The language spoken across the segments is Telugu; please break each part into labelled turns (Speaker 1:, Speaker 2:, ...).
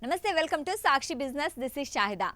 Speaker 1: నమస్తే, welcome to Sakshi business. This is Shahida.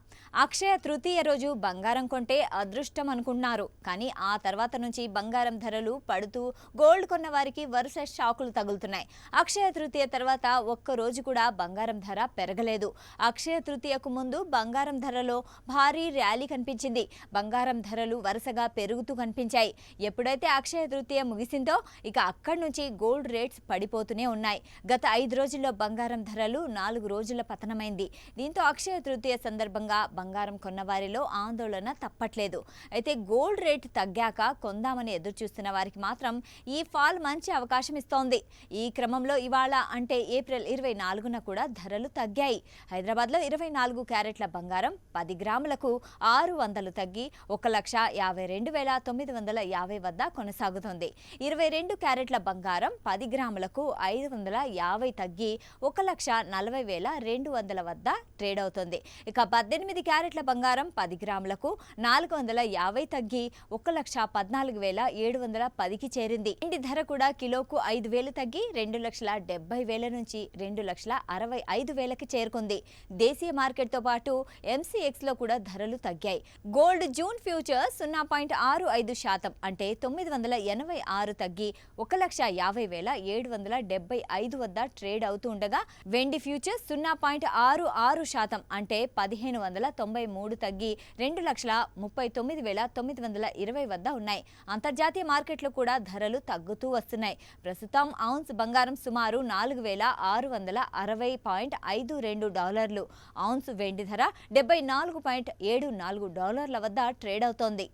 Speaker 1: Akshaya Tritiya రోజు బంగారం కొంటే అదృష్టం అనుకున్నారు, కానీ ఆ తర్వాత నుంచి బంగారం ధరలు పడుతూ గోల్డ్ కొన్న వారికి వరుస షాకులు తగులుతున్నాయి. అక్షయ తృతీయ తర్వాత ఒక్క రోజు కూడా బంగారం ధర పెరగలేదు. అక్షయ తృతీయకు ముందు బంగారం ధరలో భారీ ర్యాలీ కనిపించింది. బంగారం ధరలు వరుసగా పెరుగుతూ కనిపించాయి. ఎప్పుడైతే అక్షయ తృతీయ ముగిసిందో ఇక అక్కడి నుంచి గోల్డ్ రేట్స్ పడిపోతూనే ఉన్నాయి. గత 5 రోజుల్లో బంగారం ధరలు 4 రోజుల పతనమైంది. దీంతో అక్షయ తృతీయ సందర్భంగా బంగారం కొన్న వారిలో ఆందోళన తప్పట్లేదు. అయితే గోల్డ్ రేట్ తగ్గాక కొందామని ఎదురు చూస్తున్న వారికి మాత్రం ఈ ఫాల్ మంచి అవకాశం ఇస్తోంది. ఈ క్రమంలో ఇవాళ అంటే ఏప్రిల్ 24న కూడా ధరలు తగ్గాయి. హైదరాబాద్లో 24 క్యారెట్ల బంగారం 10 గ్రాములకు 600 తగ్గి 1,52,950 వద్ద కొనసాగుతోంది. 22 క్యారెట్ల బంగారం 10 గ్రాములకు 550 తగ్గి 1,40,200 వద్ద ట్రేడ్ అవుతుంది. ఇక 18 క్యారెట్ల బంగారం 10 గ్రాములకు 450 తగ్గి 1,14,710కి చేరింది. ఇంటి ధర కూడా కిలోకు 5,000 తగ్గి 2,70,000 నుంచి 2,65,000కి చేరుకుంది. దేశీయ మార్కెట్తో పాటు MCX లో కూడా ధరలు తగ్గాయి. గోల్డ్ జూన్ ఫ్యూచర్స్ 0.65% అంటే 986 తగ్గి 1,50,775 వద్ద ట్రేడ్ అవుతూ ఉండగా, వెండి ఫ్యూచర్స్ 0.66% అంటే 1,593 తగ్గి 2,39,920 వద్ద ఉన్నాయి. అంతర్జాతీయ మార్కెట్లో కూడా ధరలు తగ్గుతూ వస్తున్నాయి. ప్రస్తుతం ఔన్స్ బంగారం సుమారు $4,660.52. ఔన్స్ వెండి ధర $74.74 వద్ద ట్రేడ్ అవుతోంది.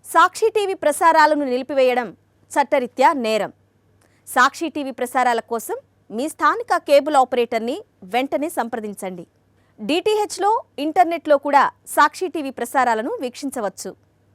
Speaker 2: సాక్షి టీవీ ప్రసారాలను నిలిపివేయడం చట్టరీత్యా నేరం. సాక్షి టీవీ ప్రసారాల కోసం మీ స్థానిక కేబుల్ ఆపరేటర్ని వెంటనే సంప్రదించండి. DTHలో, ఇంటర్నెట్లో కూడా సాక్షి టీవీ ప్రసారాలను వీక్షించవచ్చు.